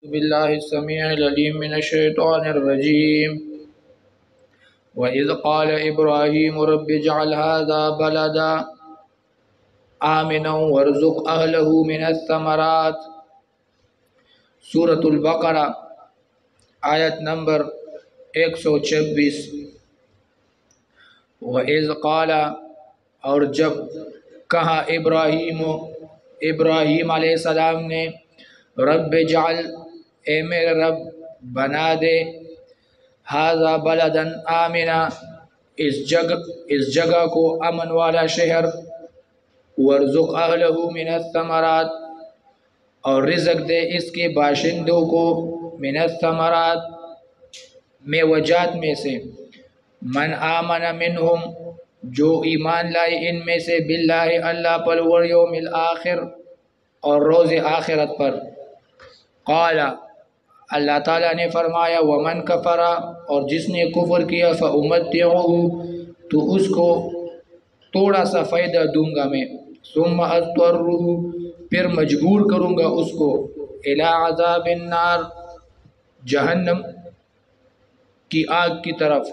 بالله السميع العليم من الشيطان الرجيم وإذ قال إبراهيم رب اجعل هذا بلدا آمنا وارزق أهله من الثمرات سورة البقرہ آیت نمبر 126 وإذ قال اور جب کہا ابراہیم علیہ السلام نے رب اجعل اے میرے رب بنا دے ھذا بلدا آمنا اس جگہ کو امن والا شہر وارزق اہلہ من الثمرات اور رزق دے اس کے باشندوں کو من الثمرات میوجات میں سے من آمن منہم جو ایمان لائے ان میں سے باللہ اللہ پر والیوم الآخر اور روز آخرت پر قال اللہ تعالیٰ نے فرمایا ومن کفر اور جس نے کفر کیا فأمتعہ تو اس کو تھوڑا سا فائدہ دوں گا میں ثم اضطرہ پھر مجبور کروں گا اس کو الی عذاب النار جہنم کی آگ کی طرف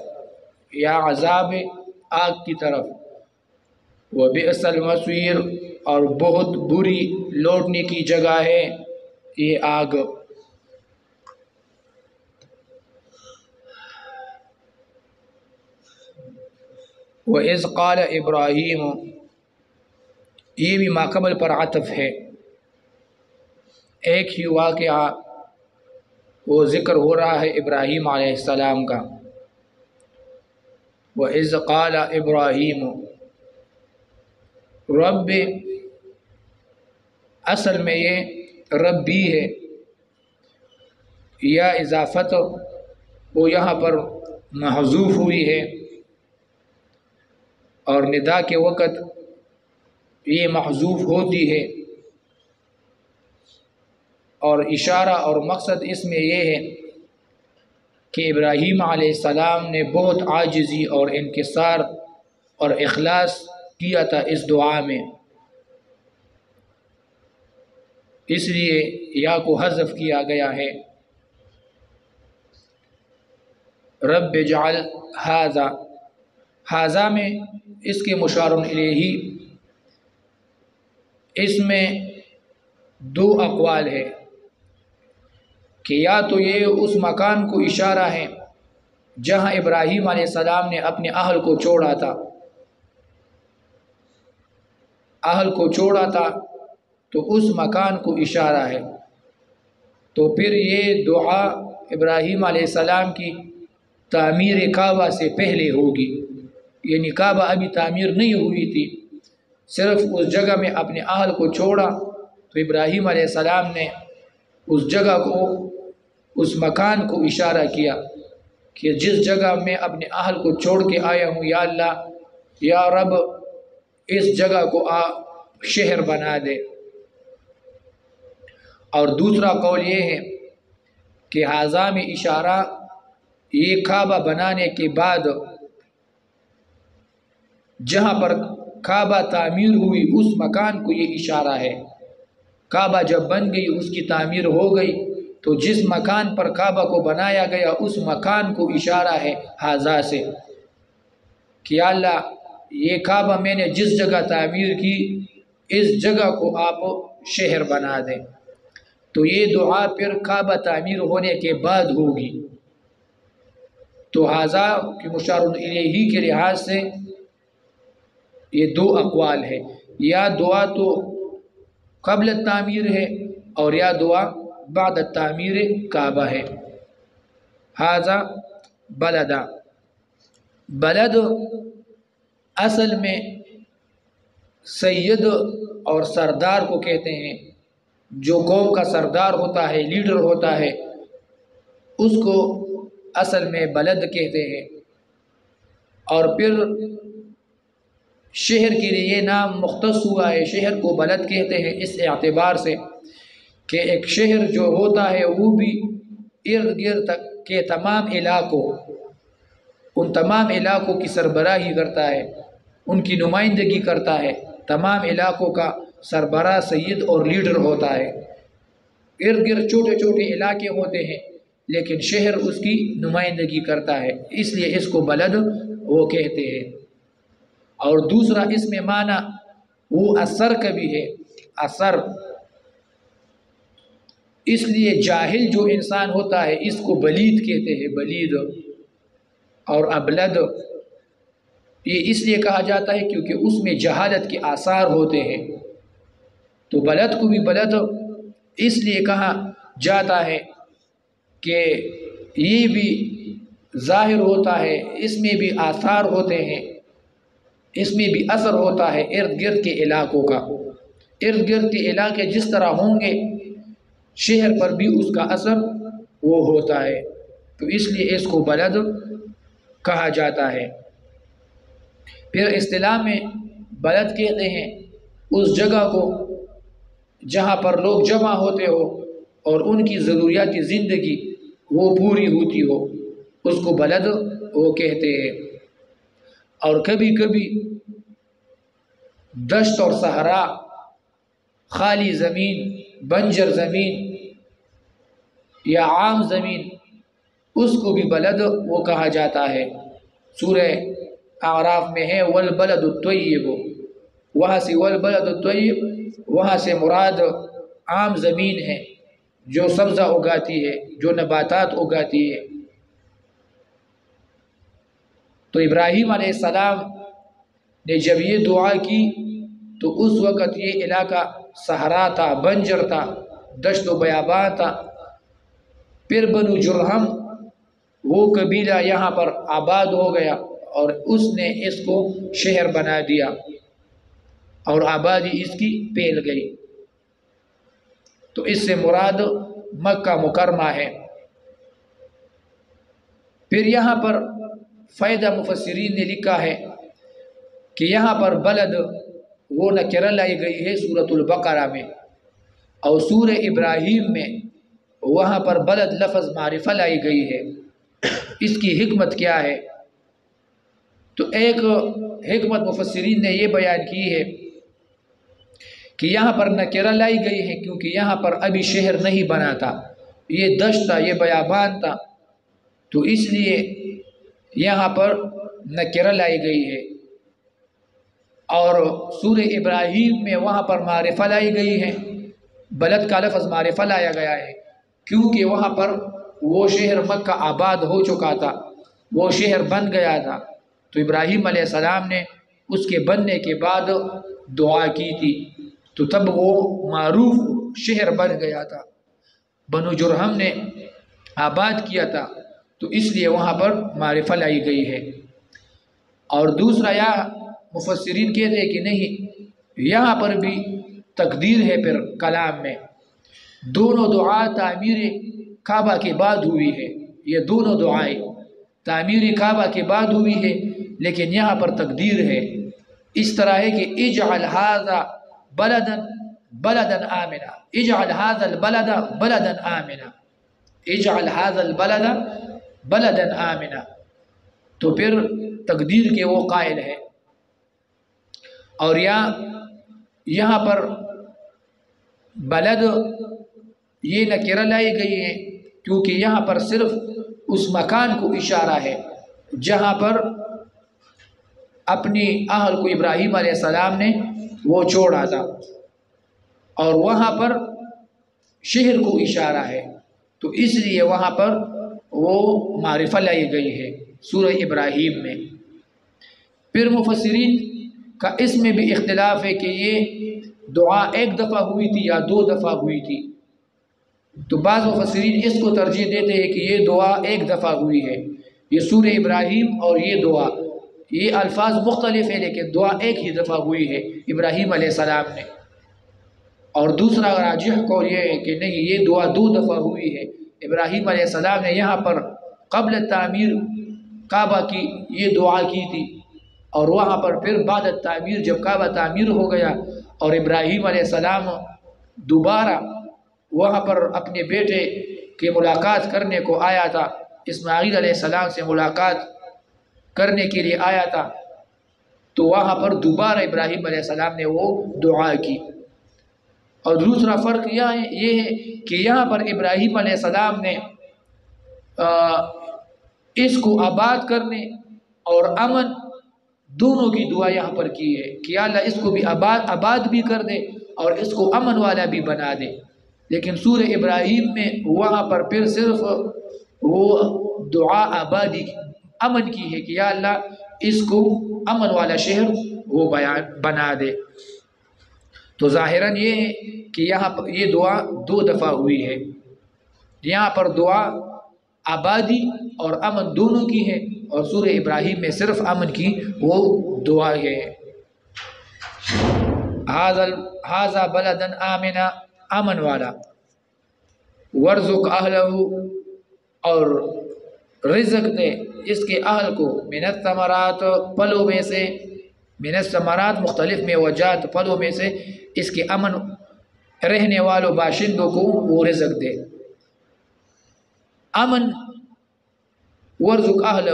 یا عذاب آگ کی طرف وبئس المصیر اور بہت بری لوٹنے کی جگہ ہے یہ آگ وَإِذْ قَالَ إِبْرَاهِيمُ یہ بھی ماقبل پر عطف ہے ایک ہی واقعہ وہ ذکر ہو رہا ہے ابراہیم علیہ السلام کا وَإِذْ قَالَ إِبْرَاهِيمُ رب اصل میں یہ ربی ہے یا اضافت وہ یہاں پر محذوف ہوئی ہے اور ندا کے وقت یہ محذوف ہوتی ہے اور اشارہ اور مقصد اس میں یہ ہے کہ ابراہیم علیہ السلام نے بہت عاجزی اور انکسار اور اخلاص کیا تھا اس دعا میں اس لیے یا کو حذف کیا گیا ہے رب اجعل ھذا میں اس کے مشار الیہ اس میں دو اقوال ہے کہ یا تو یہ اس مکان کو اشارہ ہے جہاں ابراہیم علیہ السلام نے اپنے اہل کو چھوڑا تھا تو اس مکان کو اشارہ ہے تو پھر یہ دعا ابراہیم علیہ السلام کی تعمیر کعبہ سے پہلے ہوگی یعنی کعبہ ابھی تعمیر نہیں ہوئی تھی صرف اس جگہ میں اپنے اہل کو چھوڑا تو ابراہیم علیہ السلام نے اس جگہ کو اس مکان کو اشارہ کیا کہ جس جگہ میں اپنے اہل کو چھوڑ کے آیا ہوں یا اللہ یا رب اس جگہ کو شہر بنا دے اور دوسرا قول یہ ہے کہ ھذا میں اشارہ یہ کعبہ بنانے کے بعد جہاں پر کعبہ تعمیر ہوئی اس مکان کو یہ اشارہ ہے کعبہ جب بن گئی اس کی تعمیر ہو گئی تو جس مکان پر کعبہ کو بنایا گیا اس مکان کو اشارہ ہے ھذا سے کہ اللہ یہ کعبہ میں نے جس جگہ تعمیر کی اس جگہ کو آپ شہر بنا دیں تو یہ دعا پھر کعبہ تعمیر ہونے کے بعد ہوگی تو ھذا کی مشار الیہ کے لحاظ سے یہ دو اقوال ہے یا دعا تو قبل التعمیر ہے اور یا دعا بعد التعمیر کعبہ ہے ھذا بلد اصل میں سید اور سردار کو کہتے ہیں جو قوم کا سردار ہوتا ہے لیڈر ہوتا ہے اس کو اصل میں بلد کہتے ہیں اور پھر شہر کے لیے یہ نام مختص ہوا ہے شہر کو بلد کہتے ہیں اس اعتبار سے کہ ایک شہر جو ہوتا ہے وہ بھی ارد گرد کے تمام علاقوں ان تمام علاقوں کی سربراہی کرتا ہے ان کی نمائندگی کرتا ہے تمام علاقوں کا سربراہ سید اور لیڈر ہوتا ہے ارد گرد چھوٹے چھوٹے علاقے ہوتے ہیں لیکن شہر اس کی نمائندگی کرتا ہے، اس لیے اس کو بلد وہ کہتے ہیں۔ اور دوسرا اس میں معنی وہ اثر کا بھی ہے، اثر، اس لیے جاہل جو انسان ہوتا ہے اس کو بلید کہتے ہیں، بلید۔ اور ابلد یہ اس لیے کہا جاتا ہے کیونکہ اس میں جہالت کے آثار ہوتے ہیں، تو بلد کو بھی بلد اس لیے کہا جاتا ہے کہ یہ بھی ظاہر ہوتا ہے، اس میں بھی آثار ہوتے ہیں، اس میں بھی اثر ہوتا ہے ارد گرد کے علاقوں کا۔ ارد گرد کے علاقے جس طرح ہوں گے شہر پر بھی اس کا اثر وہ ہوتا ہے، تو اس لیے اس کو بلد کہا جاتا ہے۔ پھر اصطلاح میں بلد کہتے ہیں اس جگہ کو جہاں پر لوگ جمع ہوتے ہو اور ان کی ضروریات زندگی وہ پوری ہوتی ہو، اس کو بلد وہ کہتے ہیں۔ اور کبھی کبھی دشت اور صحرا، خالی زمین، بنجر زمین یا عام زمین، اس کو بھی بلد وہ کہا جاتا ہے۔ سورہ اعراف میں ہے والبلد الطیب، وہاں سے والبلد الطیب وہاں سے مراد عام زمین ہے جو سبزہ اگاتی ہے، جو نباتات اگاتی ہے۔ تو ابراہیم علیہ السلام نے جب یہ دعا کی تو اس وقت یہ علاقہ صحرا تھا، بنجر تھا، دشت و بیابان تھا۔ پھر بنو جرہم وہ قبیلہ یہاں پر آباد ہو گیا اور اس نے اس کو شہر بنا دیا اور آبادی اس کی پھیل گئی، تو اس سے مراد مکہ مکرمہ ہے۔ پھر یہاں پر فائدہ مفسرین نے لکھا ہے کہ یہاں پر بلد وہ نکرہ لائی گئی ہے سورۃ البقرہ میں، اور سورہ ابراہیم میں وہاں پر بلد لفظ معرفہ لائی گئی ہے۔ اس کی حکمت کیا ہے؟ تو ایک حکمت مفسرین نے یہ بیان کی ہے کہ یہاں پر نکرہ لائی گئی ہے کیونکہ یہاں پر ابھی شہر نہیں بنا تھا، یہ دشت تھا، یہ بیابان تھا، تو اس لیے یہاں پر نکرہ لائی گئی ہے۔ اور سورہ ابراہیم میں وہاں پر معرفہ لائی گئی ہے، بلد کا لفظ معرفہ لایا گیا ہے کیونکہ وہاں پر وہ شہر مکہ آباد ہو چکا تھا، وہ شہر بن گیا تھا، تو ابراہیم علیہ السلام نے اس کے بننے کے بعد دعا کی تھی، تو تب وہ معروف شہر بن گیا تھا، بنو جرہم نے آباد کیا تھا، تو اس لیے وہاں پر معرفہ لائی گئی ہے۔ اور دوسرا یا مفسرین کہتے ہیں کہ نہیں، یہاں پر بھی تقدیر ہے، پھر کلام میں دونوں دعا تعمیر کعبہ کے بعد ہوئی ہے، یہ دونوں دعائیں تعمیر کعبہ کے بعد ہوئی ہے، لیکن یہاں پر تقدیر ہے، اس طرح ہے کہ اجعل ھذا بلدا بلدا آمنا، اجعل ھذا البلد بلدا آمنا، اجعل ھذا البلد بلدا آمنا، تو پھر تقدیر کے وہ قائل ہے۔ اور یہاں پر بلد یہ نکرہ لائی گئی ہے کیونکہ یہاں پر صرف اس مکان کو اشارہ ہے جہاں پر اپنی اہل کو ابراہیم علیہ السلام نے وہ چھوڑا تھا، اور وہاں پر شہر کو اشارہ ہے، تو اس لیے وہاں پر وہ معرفہ لائی گئی ہے سورہ ابراہیم میں۔ پھر مفسرین کا اس میں بھی اختلاف ہے کہ یہ دعا ایک دفعہ ہوئی تھی یا دو دفعہ ہوئی تھی، تو بعض مفسرین اس کو ترجیح دیتے ہیں کہ یہ دعا ایک دفعہ ہوئی ہے، یہ سورہ ابراہیم اور یہ دعا، یہ الفاظ مختلف ہیں لیکن دعا ایک ہی دفعہ ہوئی ہے ابراہیم علیہ السلام نے۔ اور دوسرا راجح قول یہ ہے کہ نہیں، یہ دعا دو دفعہ ہوئی ہے، ابراہیم علیہ السلام نے یہاں پر قبل تعمیر کعبہ کی یہ دعا کی تھی، اور وہاں پر پھر بعد تعمیر جب کعبہ تعمیر ہو گیا اور ابراہیم علیہ السلام دوبارہ وہاں پر اپنے بیٹے کی ملاقات کرنے کو آیا تھا، اسماعیل علیہ السلام سے ملاقات کرنے کے لیے آیا تھا، تو وہاں پر دوبارہ ابراہیم علیہ السلام نے وہ دعا کی۔ اور دوسرا فرق یہ ہے کہ یہاں پر ابراہیم علیہ السلام نے اس کو آباد کرنے اور امن دونوں کی دعا یہاں پر کی ہے کہ یا اللہ اس کو بھی آباد بھی کر دے اور اس کو امن والا بھی بنا دے. لیکن سورہ ابراہیم میں وہاں پر پھر صرف وہ دعا آبادی امن کی ہے کہ یا اللہ اس کو امن والا شہر وہ بنا دے. تو ظاہراً یہ ہے کہ یہاں پر یہ دعا 2 دفعہ ہوئی ہے. یہاں پر دعا آبادی اور امن دونوں کی ہے اور سورہ ابراہیم میں صرف امن کی وہ دعا ہے. ھذا بلدن آمنا امن والا، ورزق اہلہ اور رزق دے اس کے اہل کو، من الثمرات پھلوں میں سے، من الثمرات مختلف میں وجات پھلوں میں سے اس کے امن رہنے والوں باشندوں کو وہ رزق دے. امن ورزق اہلہ،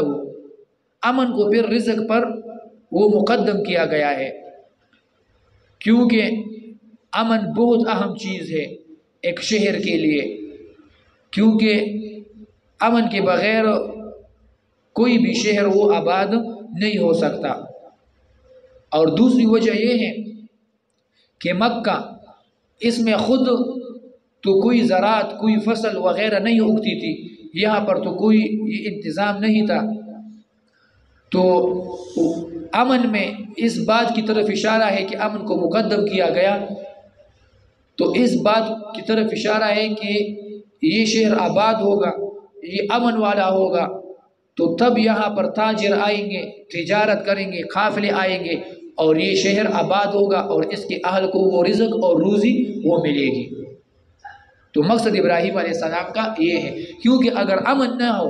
امن کو پھر رزق پر وہ مقدم کیا گیا ہے کیونکہ امن بہت اہم چیز ہے ایک شہر کے لیے، کیونکہ امن کے بغیر کوئی بھی شہر وہ آباد نہیں ہو سکتا. اور دوسری وجہ یہ ہے کہ مکہ اس میں خود تو کوئی زراعت کوئی فصل وغیرہ نہیں اگتی تھی، یہاں پر تو کوئی انتظام نہیں تھا. تو امن میں اس بات کی طرف اشارہ ہے کہ امن کو مقدم کیا گیا، تو اس بات کی طرف اشارہ ہے کہ یہ شہر آباد ہوگا، یہ امن والا ہوگا، تو تب یہاں پر تاجر آئیں گے، تجارت کریں گے، قافلے آئیں گے اور یہ شہر آباد ہوگا اور اس کے اہل کو وہ رزق اور روزی وہ ملے گی. تو مقصد ابراہیم علیہ السلام کا یہ ہے، کیونکہ اگر امن نہ ہو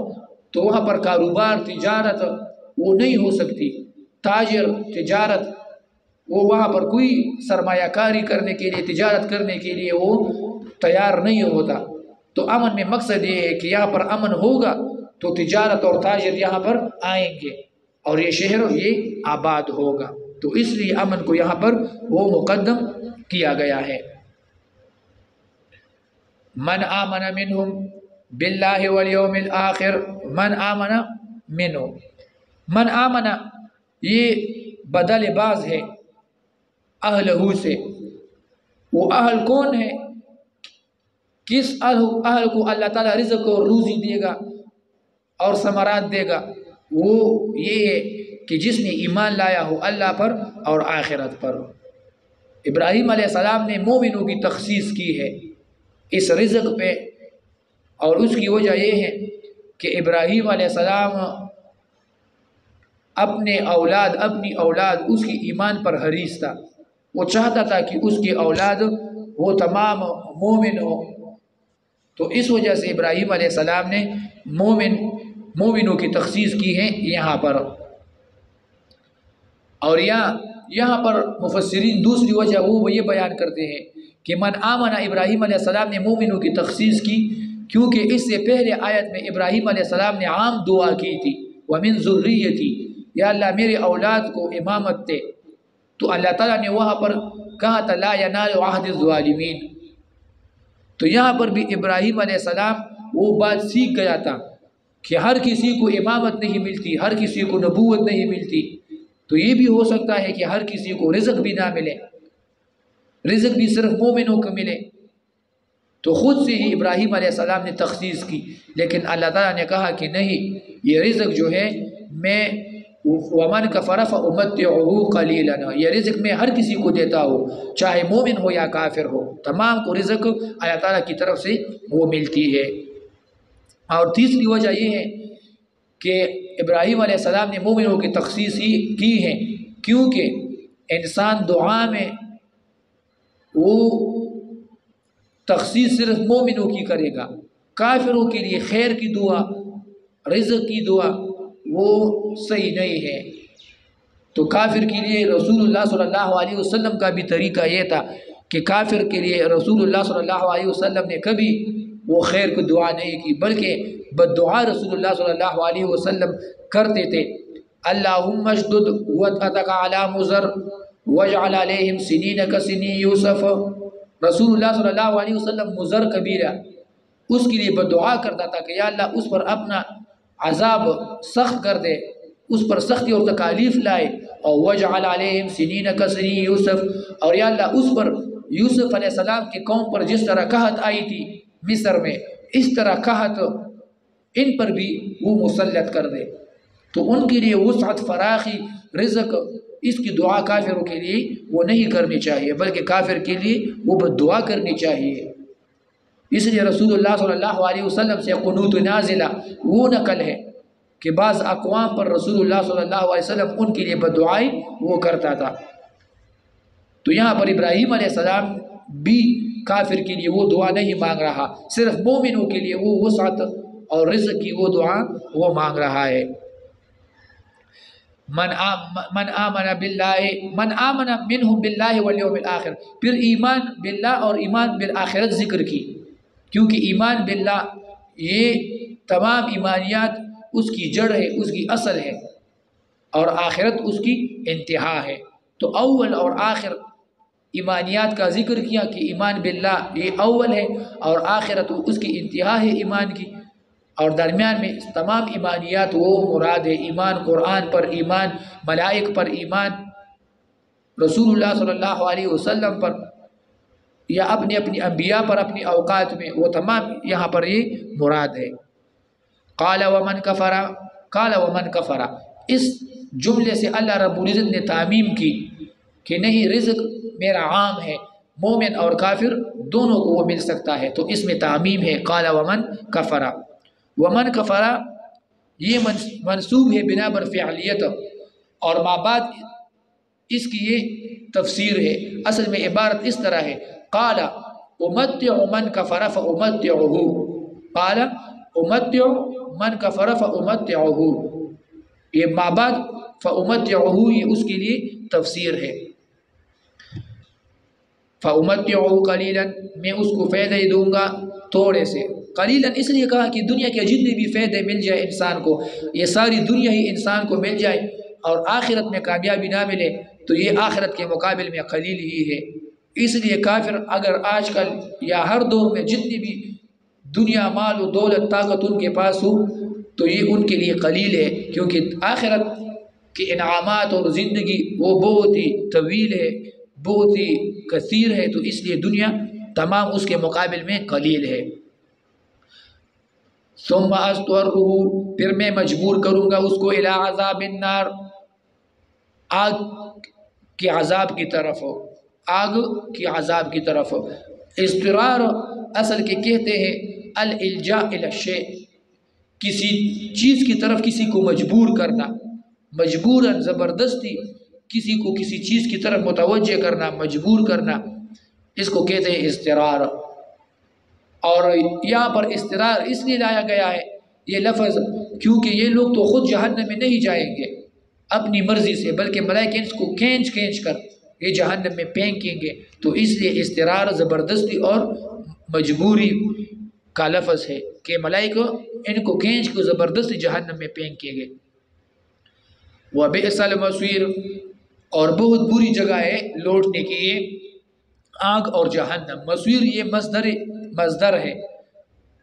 تو وہاں پر کاروبار تجارت وہ نہیں ہو سکتی. تاجر تجارت وہ وہاں پر کوئی سرمایہ کاری کرنے کے لیے، تجارت کرنے کے لیے وہ تیار نہیں ہوتا. تو امن میں مقصد یہ ہے کہ یہاں پر امن ہوگا تو تجارت اور تاجر یہاں پر آئیں گے اور یہ شہر یہ آباد ہوگا. تو اس لیے امن کو یہاں پر وہ مقدم کیا گیا ہے. من آمن منہم باللہ والیوم الآخر، من آمن منہم، من آمن یہ بدل باز ہے اہلہ سے. وہ اہل کون ہے؟ کس اہل کو اللہ تعالیٰ رزق اور روزی دے گا اور ثمرات دے گا؟ وہ یہ ہے کہ جس نے ایمان لایا ہو اللہ پر اور آخرت پر. ابراہیم علیہ السلام نے مومنوں کی تخصیص کی ہے اس رزق پہ، اور اس کی وجہ یہ ہے کہ ابراہیم علیہ السلام اپنی اولاد اس کی ایمان پر حریص تھا. وہ چاہتا تھا کہ اس کی اولاد وہ تمام مومن ہو. تو اس وجہ سے ابراہیم علیہ السلام نے مومنوں کی تخصیص کی ہے یہاں پر. اور یہاں پر مفسرین دوسری وجہ وہ یہ بیان کرتے ہیں کہ من آمن، ابراہیم علیہ السلام نے مومنوں کی تخصیص کی کیونکہ اس سے پہلے آیت میں ابراہیم علیہ السلام نے عام دعا کی تھی، وَمِن ذُرِّيَّتِي، یا اللہ میرے اولاد کو امامت دے. تو اللہ تعالیٰ نے وہاں پر کہا تھا لا ینال عہد الظالمین. تو یہاں پر بھی ابراہیم علیہ السلام وہ بات سیکھ گیا تھا کہ ہر کسی کو امامت نہیں ملتی، ہر کسی کو نبوت نہیں ملتی. تو یہ بھی ہو سکتا ہے کہ ہر کسی کو رزق بھی نہ ملے، رزق بھی صرف مومنوں کو ملے. تو خود سے ہی ابراہیم علیہ السلام نے تخصیص کی، لیکن اللہ تعالیٰ نے کہا کہ نہیں، یہ رزق جو ہے میں وَمَنْ كَفَرَ فَأُمَتِّعُهُ قَلِيلًا، یہ رزق میں ہر کسی کو دیتا ہوں، چاہے مومن ہو یا کافر ہو، تمام کو رزق اللہ تعالیٰ کی طرف سے وہ ملتی ہے. اور تیسری وجہ یہ ہے کہ ابراہیم علیہ السلام نے مومنوں کی تخصیص ہی کی ہے کیونکہ انسان دعا میں وہ تخصیص صرف مومنوں کی کرے گا. کافروں کے لیے خیر کی دعا، رزق کی دعا وہ صحیح نہیں ہے. تو کافر کے لیے رسول اللہ صلی اللہ علیہ وسلم کا بھی طریقہ یہ تھا کہ کافر کے لیے رسول اللہ صلی اللہ علیہ وسلم نے کبھی وہ خیر کی دعا نہیں کی، بلکہ بد دعا رسول اللہ صلی اللہ علیہ وسلم کرتے تھے. اللہم اشدد وطأتک علی مضر واجعل علیہم سنین کسنی یوسف رسول اللہ صلی اللہ علیہ وسلم مضر کبیرہ اس کے لیے بدعا کرتا تھا کہ یا اللہ اس پر اپنا عذاب سخت کر دے، اس پر سختی اور تکالیف لائے، اور وجعل علیہم سنین کسنی یوسف، اور یا اللہ اس پر یوسف علیہ السلام کی قوم پر جس طرح قحط آئی تھی مصر میں، اس طرح قحط ان پر بھی وہ مسلط کر دے۔ تو ان کے لیے وسعت، فراخی، رزق، اس کی دعا کافروں کے لیے وہ نہیں کرنی چاہیے، بلکہ کافر کے لیے وہ دعا کرنی چاہیے۔ اس لیے رسول اللہ صلی اللہ علیہ وسلم سے قنوت نازلہ وہ نقل ہے کہ بعض اقوام پر رسول اللہ صلی اللہ علیہ وسلم ان کے لیے بدعائیں وہ کرتا تھا۔ تو یہاں پر ابراہیم علیہ السلام بھی کافر کے لیے وہ دعا نہیں مانگ رہا، صرف مومنوں کے لیے وہ وسعت اور رزق کی وہ دعا وہ مانگ رہا ہے۔ من آمن منہم باللہ والیوم الآخر، پھر ایمان باللہ اور ایمان بالآخرت ذکر کی، کیونکہ ایمان باللہ یہ تمام ایمانیات اس کی جڑ ہے، اس کی اصل ہے، اور آخرت اس کی انتہا ہے۔ تو اول اور آخر ایمانیات کا ذکر کیا کہ ایمان باللہ یہ اول ہے اور آخرت اس کی انتہا ہے ایمان کی، اور درمیان میں تمام ایمانیات وہ مراد ہے، ایمان قرآن پر، ایمان ملائک پر، ایمان رسول اللہ صلی اللہ علیہ وسلم پر، یا اپنی انبیاء پر اپنی اوقات میں، وہ تمام یہاں پر یہ مراد ہے۔ قال ومن کفر، اس جملے سے اللہ رب العزت نے تعمیم کی کہ نہیں، رزق میرا عام ہے، مومن اور کافر دونوں کو وہ مل سکتا ہے، تو اس میں تعمیم ہے۔ قال ومن کفر، ومن کفر یہ منصوب ہے بنا بر فعلیت، اور ما بعد اس کی یہ تفسیر ہے۔ اصل میں عبارت اس طرح ہے، قال امتع من کفر فامتعه، قال امتع من کفر فامتعه، یہ ما بعد فامتعه یہ اس کے لیے تفسیر ہے۔ فامتعه قلیلا، میں اس کو فائدہ دوں گا تھوڑے سے۔ قلیلا اس لیے کہا کہ دنیا کے جتنے بھی فائدے مل جائے انسان کو، یہ ساری دنیا ہی انسان کو مل جائے اور آخرت میں کامیابی نہ ملے تو یہ آخرت کے مقابل میں قلیل ہی ہے۔ اس لیے کافر اگر آج کل یا ہر دور میں جتنی بھی دنیا، مال و دولت، طاقت ان کے پاس ہو تو یہ ان کے لیے قلیل ہے، کیونکہ آخرت کے انعامات اور زندگی وہ بہت ہی طویل ہے، بہت ہی کثیر ہے، تو اس لیے دنیا تمام اس کے مقابل میں قلیل ہے۔ ثم اضطرہ، پھر میں مجبور کروں گا اس کو، الی عذاب النار، آگ کے عذاب کی طرف، آگ کی عذاب کی طرف۔ اضطرار اصل کے کہتے ہیں الالجاء الی الشیء، کسی چیز کی طرف کسی کو مجبور کرنا، مجبوراً، زبردستی کسی کو کسی چیز کی طرف متوجہ کرنا، مجبور کرنا، اس کو کہتے ہیں اضطرار۔ اور یہاں پر اضطرار اس لیے لایا گیا ہے یہ لفظ کیونکہ یہ لوگ تو خود جہنم میں نہیں جائیں گے اپنی مرضی سے، بلکہ ملائکہ اس کو کھینچ کر یہ جہنم میں پھینکیں گے، تو اس لیے اضطرار زبردستی اور مجبوری کا لفظ ہے کہ ملائکہ ان کو کھینچ کو زبردستی جہنم میں پھینکیں گے۔ وَبِئْسَ الْمَصِيرُ، اور بہت بری جگہ ہے لوٹنے کی یہ آگ اور جہنم۔ مصیر یہ مصدر ہے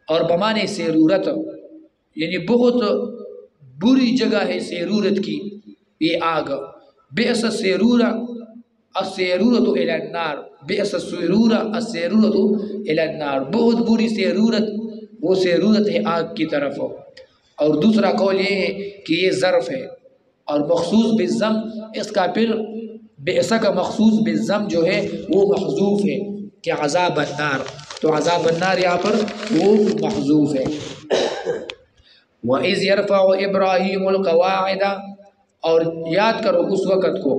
اور بمانے سیرورت، یعنی بہت بری جگہ ہے سیرورت کی یہ آگ۔ بئس السیرورہ السیرورۃ الی النار، بئس السیرورہ السیرورۃ الی النار، بہت بری سیرورت وہ سیرورت ہے آگ کی طرف۔ اور دوسرا قول یہ ہے کہ یہ ظرف ہے اور مخصوص بالضم، اس کا پھر بئس کا مخصوص بالضم جو ہے وہ محذوف ہے کہ عذاب النار، تو عذاب النار یہاں پر وہ محذوف ہے۔ وَإِذْ يَرْفَعُ إِبْرَاهِيمُ الْقَوَاعِدَ، اور یاد کرو اس وقت کو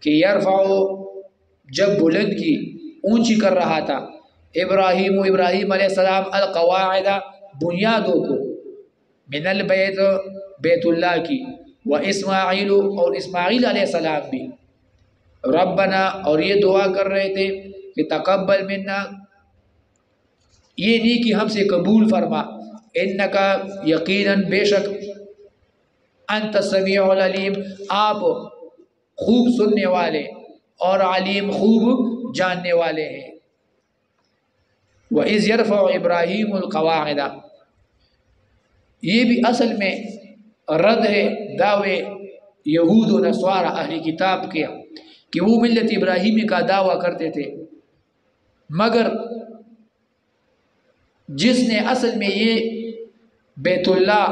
کہ یرفع جب بلند کی، اونچی کر رہا تھا، ابراہیم علیہ السلام القواعد بنیادوں کو، من البیت بیت اللہ کی، و اسماعیل اور اسماعیل علیہ السلام بھی، ربنا اور یہ دعا کر رہے تھے کہ تقبل منا، یہ نہیں کہ ہم سے قبول فرما، انکا یقیناً بے شک، انت السمیع العلیم آپ خوب سننے والے اور علیم خوب جاننے والے ہیں۔ وَإِذْ يَرْفَعُ إِبْرَاهِيمُ الْقَوَاعِدَ، یہ بھی اصل میں رد ہے دعوے یہود و نصارہ اہل کتاب کے کہ وہ ملت ابراہیمی کا دعویٰ کرتے تھے، مگر جس نے اصل میں یہ بیت اللہ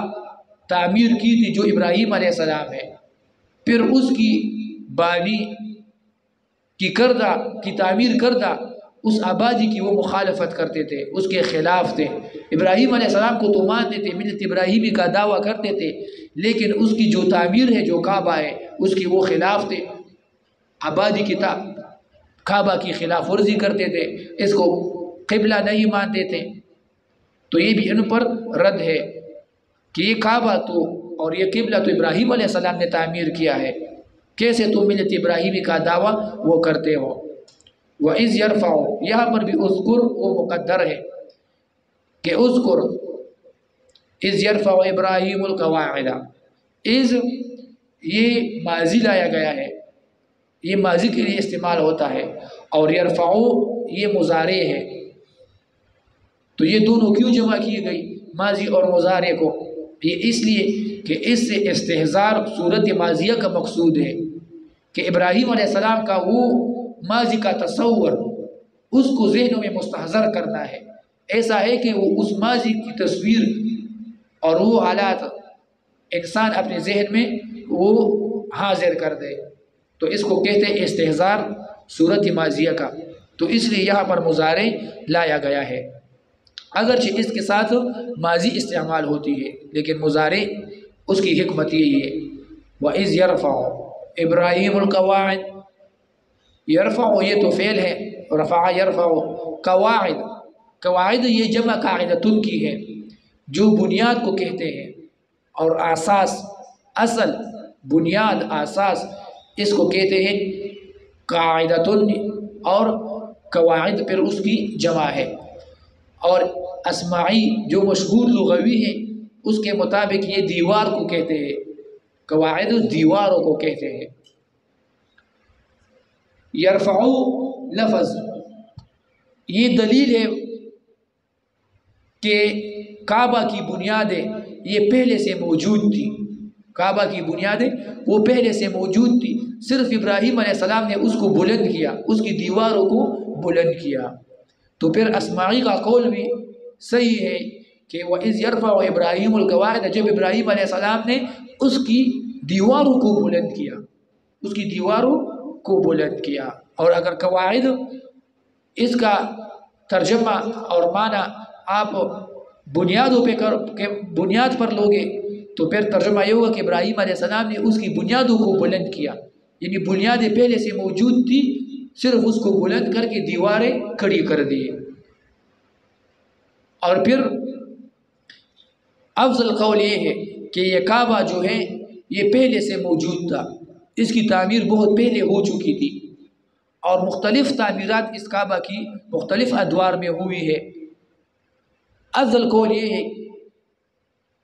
تعمیر کی تھی جو ابراہیم علیہ السلام ہے، پھر اس کی بانی کی تعمیر کردہ اس آبادی کی وہ مخالفت کرتے تھے، اس کے خلاف تھے۔ ابراہیم علیہ السلام کو تو مانتے تھے، ملت ابراہیمی کا دعویٰ کرتے تھے، لیکن اس کی جو تعمیر ہے، جو کعبہ ہے، اس کی وہ خلاف تھے، آبادی کی کعبہ کی خلاف ورزی کرتے تھے، اس کو قبلہ نہیں مانتے تھے۔ تو یہ بھی ان پر رد ہے کہ یہ کعبہ تو اور یہ قبلہ تو ابراہیم علیہ السلام نے تعمیر کیا ہے، کیسے تو ملت ابراہیمی کا دعویٰ وہ کرتے ہو۔ وَإِذْ يَرْفَعُ، یہاں پر بھی اذکر وہ مقدر ہے کہ اذکر اِذْ يَرْفَعُ إِبْرَاهِيمُ الْقَوَاعِدَ، اِذ یہ ماضی لایا گیا ہے، یہ ماضی کے لیے استعمال ہوتا ہے، اور یرفعو یہ مضارع ہے، تو یہ دونوں کیوں جمع کی گئی ماضی اور مضارع کو؟ یہ اس لیے کہ اس سے استحضار صورت ماضیہ کا مقصود ہے کہ ابراہیم علیہ السلام کا وہ ماضی کا تصور اس کو ذہنوں میں مستحضر کرنا ہے، ایسا ہے کہ وہ اس ماضی کی تصویر اور وہ حالات انسان اپنے ذہن میں وہ حاضر کر دے، تو اس کو کہتے ہیں استحضار صورت ماضیہ کا، تو اس لیے یہاں پر مضارع لایا گیا ہے، اگرچہ اس کے ساتھ ماضی استعمال ہوتی ہے لیکن مضارع اس کی حکمت یہی ہے۔ وَإِذْ يَرْفَعُ إِبْرَاهِيمُ الْقَوَاعِدَ، یرفع یہ تو فعل ہے، رفع یرفع، قواعد یہ جمع قاعدۃ کی ہے جو بنیاد کو کہتے ہیں، اور اساس، اصل، بنیاد، اساس، اس کو کہتے ہیں قاعدۃ، اور قواعد پھر اس کی جمع ہے، اور اسماعی جو مشہور لغوی ہے اس کے مطابق یہ دیوار کو کہتے ہیں، قواعد دیواروں کو کہتے ہیں۔ یرفعو لفظ یہ دلیل ہے کہ کعبہ کی بنیادیں یہ پہلے سے موجود تھی، کعبہ کی بنیادیں وہ پہلے سے موجود تھی، صرف ابراہیم علیہ السلام نے اس کو بلند کیا، اس کی دیواروں کو بلند کیا، تو پھر اسماعی کا قول بھی صحیح ہے کہ وَإِذْ يَرْفَعُ إِبْرَاهِيمُ الْقَوَاعِدَ، جب ابراہیم علیہ السلام نے اس کی دیواروں کو بلند کیا، اس کی دیواروں کو بلند کیا، اور اگر قواعد اس کا ترجمہ اور معنی آپ بنیادوں پہ بنیاد پر لوگے تو پھر ترجمہ یہ ہوگا کہ ابراہیم علیہ السلام نے اس کی بنیادوں کو بلند کیا، یعنی بنیادیں پہلے سے موجود تھی، صرف اس کو بلند کر کے دیواریں کھڑی کر دی۔ اور پھر افضل قول یہ ہے کہ یہ کعبہ جو ہے یہ پہلے سے موجود تھا، اس کی تعمیر بہت پہلے ہو چکی تھی، اور مختلف تعمیرات اس کعبہ کی مختلف ادوار میں ہوئی ہے۔ افضل قول یہ ہے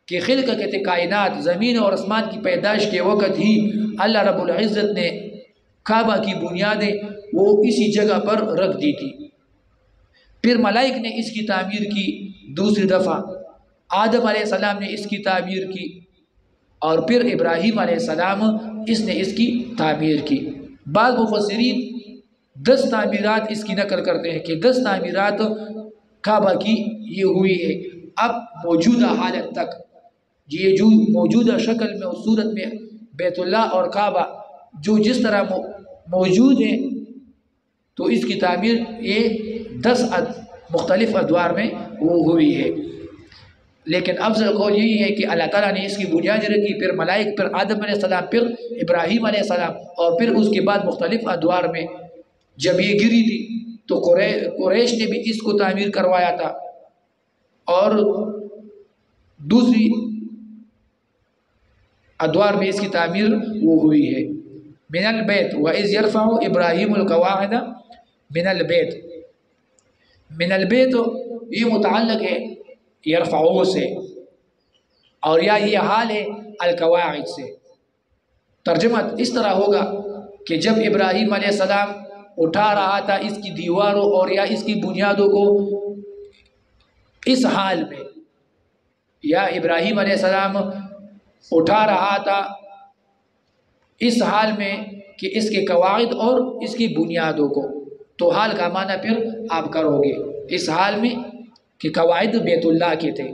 کہ خلقت کائنات، زمین اور آسمان کی پیدائش کے وقت ہی اللہ رب العزت نے کعبہ کی بنیادیں وہ اسی جگہ پر رکھ دی تھی، پھر ملائک نے اس کی تعمیر کی دوسری دفعہ، آدم علیہ السلام نے اس کی تعمیر کی، اور پھر ابراہیم علیہ السلام اس نے اس کی تعمیر کی۔ بعض مفسرین 10 تعمیرات اس کی نقل کرتے ہیں کہ 10 تعمیرات کعبہ کی یہ ہوئی ہے اب موجودہ حالت تک، یہ جو موجودہ شکل میں اور صورت میں بیت اللہ اور کعبہ جو جس طرح موجود ہے، تو اس کی تعمیر یہ 10 مختلف ادوار میں وہ ہوئی ہے، لیکن افضل قول یہی ہے کہ اللہ تعالیٰ نے اس کی بنیاد رکھی، پھر ملائک، پھر آدم علیہ السلام، پھر ابراہیم علیہ السلام، اور پھر اس کے بعد مختلف ادوار میں جب یہ گری تھی تو قریش نے بھی اس کو تعمیر کروایا تھا، اور دوسری ادوار میں اس کی تعمیر وہ ہوئی ہے۔ من البیت وَإِذْ يَرْفَعُ إِبْرَاهِيمُ الْقَوَاعِدَ من البیت، من البیت یہ متعلق ہے یرفعو سے، اور یا یہ حال ہے القواعد سے۔ ترجمہ اس طرح ہوگا کہ جب ابراہیم علیہ السلام اٹھا رہا تھا اس کی دیواروں اور یا اس کی بنیادوں کو اس حال میں یا ابراہیم علیہ السلام اٹھا رہا تھا اس حال میں کہ اس کے قواعد اور اس کی بنیادوں کو، تو حال کا معنی پھر آپ کرو گے اس حال میں کہ قواعد بیت اللہ کے تھے،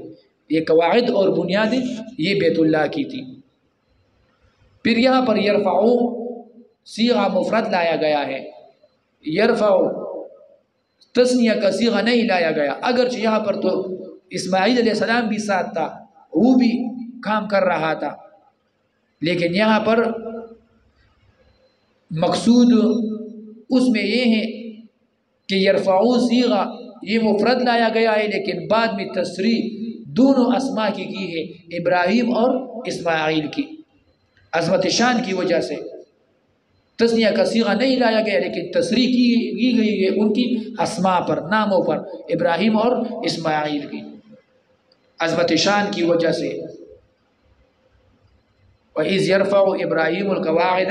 یہ قواعد اور بنیادیں یہ بیت اللہ کی تھی۔ پھر یہاں پر یرفعو صیغہ مفرد لایا گیا ہے، یرفعو تثنیہ کا صیغہ نہیں لایا گیا، اگرچہ یہاں پر تو اسماعیل علیہ السلام بھی ساتھ تھا، وہ بھی کام کر رہا تھا، لیکن یہاں پر مقصود اس میں یہ ہے کہ یرفعو صیغہ یہ مفرد لایا گیا ہے، لیکن بعد میں تصریح دونوں اسماء کی ہے، ابراہیم اور اسماعیل کی، عظمت شان کی وجہ سے تثنیہ کا صیغہ نہیں لایا گیا، لیکن تصریح کی گئی ہے ان کی اسماء پر، ناموں پر، ابراہیم اور اسماعیل کی عظمت شان کی وجہ سے۔ وَإِذْ يَرْفَعُ إِبْرَاهِيمُ الْقَوَاعِدَ،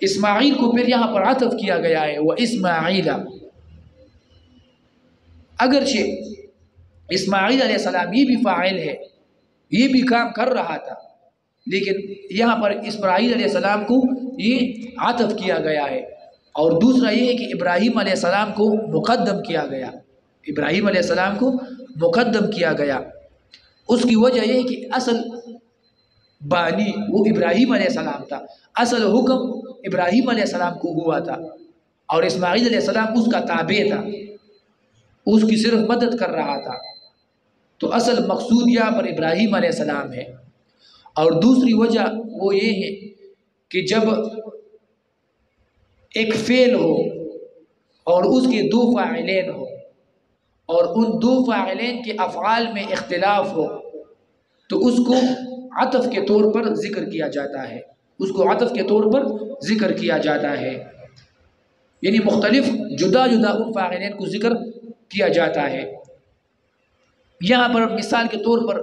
اسماعیل کو پھر یہاں پر عطف کیا گیا ہے، وَإِسْمَاعِيلَ، اگرچہ اسماعیل علیہ السلام یہ بھی فاعل ہے، یہ بھی کام کر رہا تھا، لیکن یہاں پر اسماعیل علیہ السلام کو یہ عطف کیا گیا ہے، اور دوسرا یہ ہے کہ ابراہیم علیہ السلام کو مقدم کیا گیا، ابراہیم علیہ السلام کو مقدم کیا گیا۔ اس کی وجہ یہ ہے کہ اصل بانی وہ ابراہیم علیہ السلام تھا، اصل حکم ابراہیم علیہ السلام کو ہوا تھا، اور اسماعیل علیہ السلام اس کا تابع تھا، اس کی صرف مدد کر رہا تھا، تو اصل مقصود یہاں پر ابراہیم علیہ السلام ہے۔ اور دوسری وجہ وہ یہ ہے کہ جب ایک فعل ہو اور اس کے دو فاعلین ہو، اور ان دو فاعلین کے افعال میں اختلاف ہو، تو اس کو عطف کے طور پر ذکر کیا جاتا ہے، اس کو عطف کے طور پر ذکر کیا جاتا ہے، یعنی مختلف جدا جدا ان فاعلین کو ذکر کیا جاتا ہے۔ یہاں پر مثال کے طور پر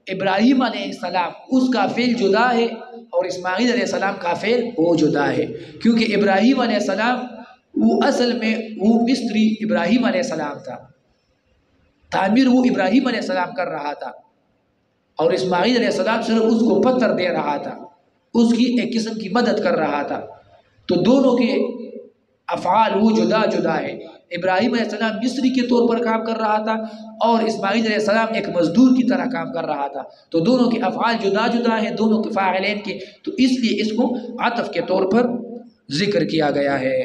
ابراہیم علیہ السلام اس کا فعل جدا ہے، اور اسماعیل علیہ السلام کا فعل وہ جدا ہے، کیونکہ ابراہیم علیہ السلام وہ اصل میں وہ مصری ابراہیم علیہ السلام تھا، تعمیر وہ ابراہیم علیہ السلام کر رہا تھا، اور اسماعیل علیہ السلام صرف اس کو پتھر دے رہا تھا، اس کی ایک قسم کی مدد کر رہا تھا، تو دونوں کے افعال وہ جدا جدا ہے۔ ابراہیم علیہ السلام مصری کے طور پر کام کر رہا تھا، اور اسماعیل علیہ السلام ایک مزدور کی طرح کام کر رہا تھا، تو دونوں کے افعال جدا جدا ہیں، دونوں کے فاعلین کے، تو اس لیے اس کو عطف کے طور پر ذکر کیا گیا ہے۔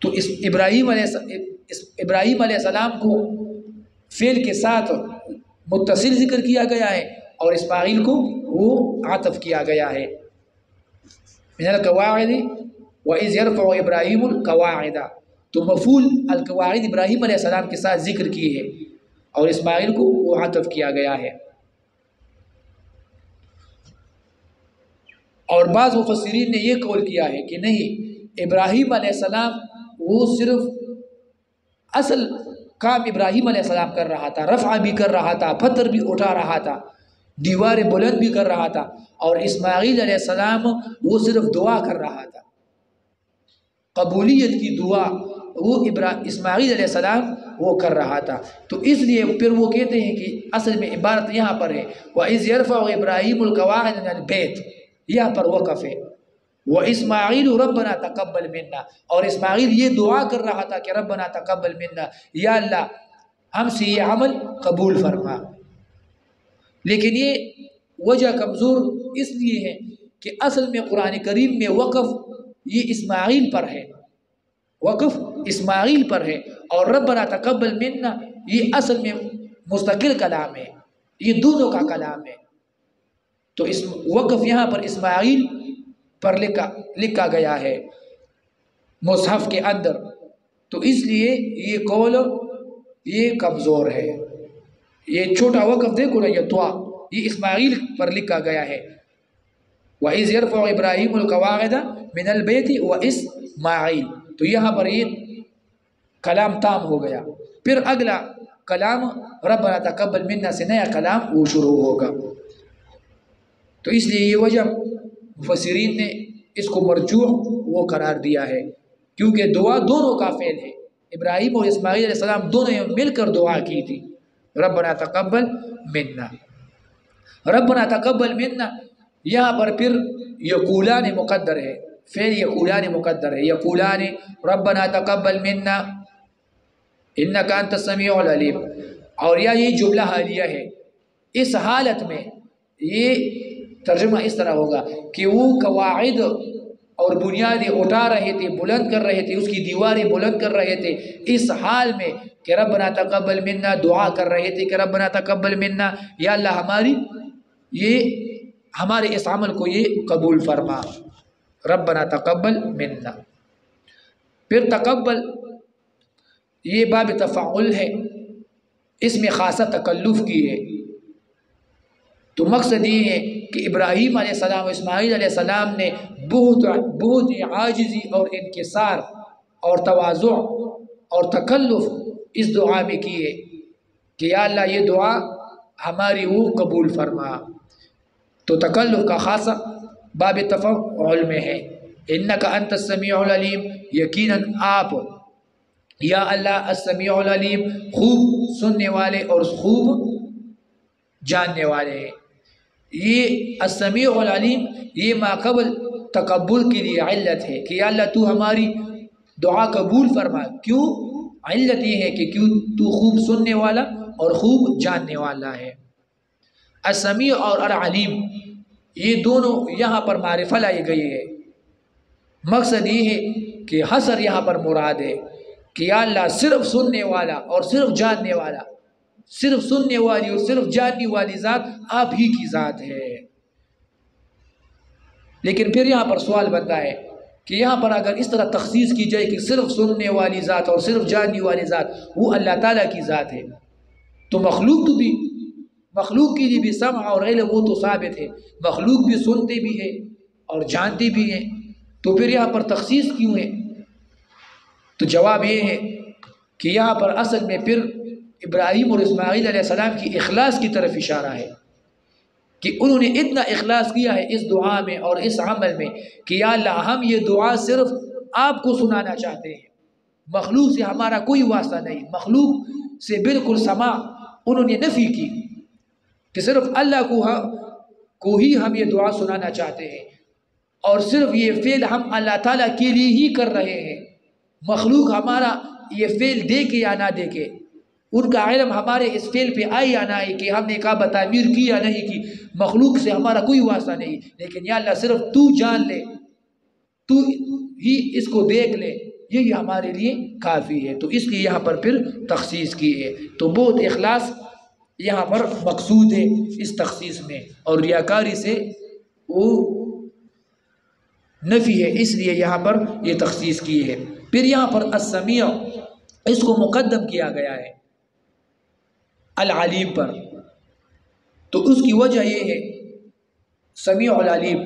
تو اس ابراہیم علیہ السلام کو فعل کے ساتھ متصل ذکر کیا گیا ہے، اور اسماعیل کو وہ عطف کیا گیا ہے۔ من القواعد وَإِذْ يَرْفَعُ إِبْرَاهِيمُ الْقَوَاعِدَ، تو مفعول القواعد ابراہیم علیہ السلام کے ساتھ ذکر کی ہے، اور اسماعیل کو وہ عطف کیا گیا ہے۔ اور بعض مفسرین نے یہ قول کیا ہے کہ نہیں، ابراہیم علیہ السلام وہ صرف اصل کام ابراہیم علیہ السلام کر رہا تھا، رفع بھی کر رہا تھا، پتھر بھی اٹھا رہا تھا، دیوار بلند بھی کر رہا تھا، اور اسماعیل علیہ السلام وہ صرف دعا کر رہا تھا، قبولیت کی دعا وہ اسماعیل علیہ السلام وہ کر رہا تھا۔ تو اس لیے پھر وہ کہتے ہیں کہ اصل میں عبارت یہاں پر ہے وَإِذْ يَرْفَعُ إِبْرَاهِيمُ الْقَوَاعِدَ مِنَ الْبَيْتِ، یہاں پر وقف ہے، وَإِسْمَاعِيلُ رَبَّنَا تَقَبَّلْ مِنَّا، اور اسماعیل یہ دعا کر رہا تھا کہ ربنا تقبل منا، یا اللہ ہم سے یہ عمل قبول فرما۔ لیکن یہ وجہ کمزور اس لیے ہے کہ اصل میں قرآن کریم میں وقف یہ اسماعیل پر ہے، وقف اسماعیل پر ہے، اور ربنا تقبل منا یہ اصل میں مستقل کلام ہے، یہ دونوں کا کلام ہے، تو اس وقف یہاں پر اسماعیل پر لکھا گیا ہے مصحف کے اندر، تو اس لیے یہ قول یہ کمزور ہے۔ یہ چھوٹا وقف دیکھو نا، یہ دعا یہ اسماعیل پر لکھا گیا ہے، وَإِذْ يَرْفَعُ إِبْرَاهِيمُ الْقَوَاعِدَ مِنَ الْبَيْتِ وَإِسْمَاعِيلُ، تو یہاں پر یہ کلام تام ہو گیا، پھر اگلا کلام ربنا تقبل منا سے نیا کلام وہ شروع ہوگا۔ تو اس لیے یہ وجہ مفسرین نے اس کو مرجوح وہ قرار دیا ہے، کیونکہ دعا دونوں کا فعل ہے، ابراہیم اور اسماعیل علیہ السلام دونوں نے مل کر دعا کی تھی، ربنا تقبل منا، ربنا تقبل منا یہاں پر پھر یقولان مقدر ہے، فعل یقولان مقدر ہے، یقولان ربنا تقبل منا انک انت السمیع العلیم، اور یا یہ جملہ حالیہ ہے۔ اس حالت میں یہ ترجمہ اس طرح ہوگا کہ وہ قواعد اور بنیادیں اٹھا رہے تھے، بلند کر رہے تھے، اس کی دیواریں بلند کر رہے تھے اس حال میں کہ ربنا تقبل منا، دعا کر رہے تھے کہ ربنا تقبل منا، یا اللہ ہمارے اس عمل کو یہ قبول فرما، ربنا تقبل منا۔ پھر تقبل یہ باب تفعل ہے، اس میں خاصہ تکلف کی ہے، تو مقصد یہ ہے کہ ابراہیم علیہ السلام و اسماعیل علیہ السلام نے بہت عاجزی اور انکسار اور تواضع اور تکلف اس دعا میں کی ہے کہ یا اللہ یہ دعا ہماری وہ قبول فرما، تو تکلف کا خاصہ باب تفعل میں ہے۔ انک انت السمیع العلیم، یقیناً آپ یا اللہ السمیع العلیم خوب سننے والے اور خوب جاننے والے ہیں۔ یہ السمیع العلیم یہ ما قبل تقبل کے لیے علت ہے کہ یا اللہ تو ہماری دعا قبول فرما، کیوں؟ علت یہ ہے کہ کیوں تو خوب سننے والا اور خوب جاننے والا ہے۔ السمیع اور العلیم یہ دونوں یہاں پر معرفہ لائی گئی ہے، مقصد یہ ہے کہ حصر یہاں پر مراد ہے کہ یا اللہ صرف سننے والا اور صرف جاننے والا، صرف سننے والی اور صرف جاننے والی ذات آپ ہی کی ذات ہے۔ لیکن پھر یہاں پر سوال بنتا ہے کہ یہاں پر اگر اس طرح تخصیص کی جائے کہ صرف سننے والی ذات اور صرف جاننے والی ذات وہ اللہ تعالیٰ کی ذات ہے، تو مخلوق کے لیے بھی سمع اور علم وہ تو ثابت ہے، مخلوق بھی سنتے بھی ہے اور جانتے بھی ہیں، تو پھر یہاں پر تخصیص کیوں ہے؟ تو جواب یہ ہے کہ یہاں پر اصل میں پھر ابراہیم اور اسماعیل علیہ السلام کی اخلاص کی طرف اشارہ ہے کہ انہوں نے اتنا اخلاص کیا ہے اس دعا میں اور اس عمل میں کہ یا اللہ ہم یہ دعا صرف آپ کو سنانا چاہتے ہیں، مخلوق سے ہمارا کوئی واسطہ نہیں، مخلوق سے بالکل سماع انہوں نے نفی کی کہ صرف اللہ کو ہی ہم یہ دعا سنانا چاہتے ہیں، اور صرف یہ فعل ہم اللہ تعالیٰ کے لیے ہی کر رہے ہیں، مخلوق ہمارا یہ فعل دے کے یا نہ دے کے، ان کا علم ہمارے اس فعل پہ آئے یا نہ آئے کہ ہم نے کعبہ تعمیر کی یا نہیں کی، مخلوق سے ہمارا کوئی واسطہ نہیں، لیکن یا اللہ صرف تو جان لے، تو ہی اس کو دیکھ لے، یہی ہمارے لیے کافی ہے، تو اس لیے یہاں پر پھر تخصیص کی ہے۔ تو بہت اخلاص یہاں پر مقصود ہے اس تخصیص میں، اور ریاکاری سے وہ نفی ہے، اس لیے یہاں پر یہ تخصیص کی ہے۔ پھر یہاں پر السمیع اس کو مقدم کیا گیا ہے العلیم پر، تو اس کی وجہ یہ ہے سمیع العلیم،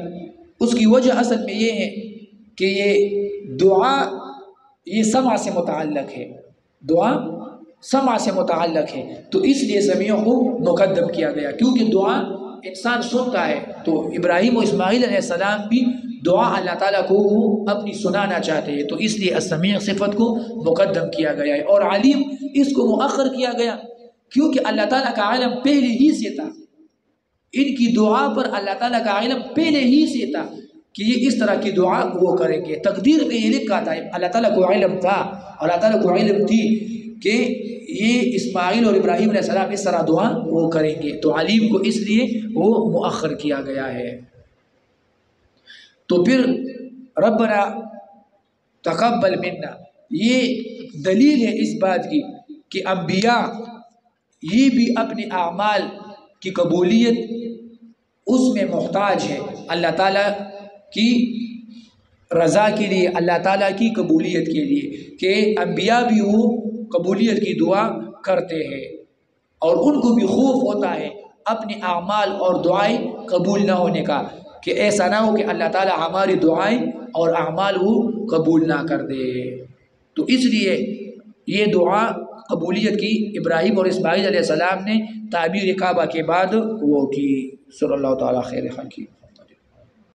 اس کی وجہ اصل میں یہ ہے کہ یہ دعا یہ سمع سے متعلق ہے، دعا سمع سے متعلق ہے، تو اس لیے سمیع کو مقدم کیا گیا، کیونکہ دعا انسان سنتا ہے، تو ابراہیم و اسماعیل علیہ السلام بھی دعا اللہ تعالیٰ کو وہ اپنی سنانا چاہتے ہیں، تو اس لیے السمیع صفت کو مقدم کیا گیا ہے، اور علیم اس کو مؤخر کیا گیا کیونکہ اللہ تعالیٰ کا علم پہلے ہی سے تھا، ان کی دعا پر اللہ تعالیٰ کا علم پہلے ہی سے تھا کہ یہ اس طرح کی دعا وہ کریں گے، تقدیر میں یہ لکھا تھا، اللہ تعالیٰ کو علم تھا، اللہ تعالیٰ کو علم تھی کہ یہ اسماعیل اور ابراہیم علیہ السلام اس طرح دعا وہ کریں گے، تو علیم کو اس لیے وہ مؤخر کیا گیا ہے۔ تو پھر ربنا تقبل منا یہ دلیل ہے اس بات کی کہ انبیاء یہ بھی اپنے اعمال کی قبولیت اس میں محتاج ہے، اللہ تعالیٰ کی رضا کے لیے، اللہ تعالیٰ کی قبولیت کے لیے، کہ انبیاء بھی وہ قبولیت کی دعا کرتے ہیں، اور ان کو بھی خوف ہوتا ہے اپنے اعمال اور دعائیں قبول نہ ہونے کا، کہ ایسا نہ ہو کہ اللہ تعالیٰ ہماری دعائیں اور اعمال وہ قبول نہ کر دے، تو اس لیے یہ دعا قبولیت کی ابراہیم اور اسماعیل علیہ السلام نے تعمیر کعبہ کے بعد وہ کی۔ صلی اللہ تعالیٰ خیر خلقہ۔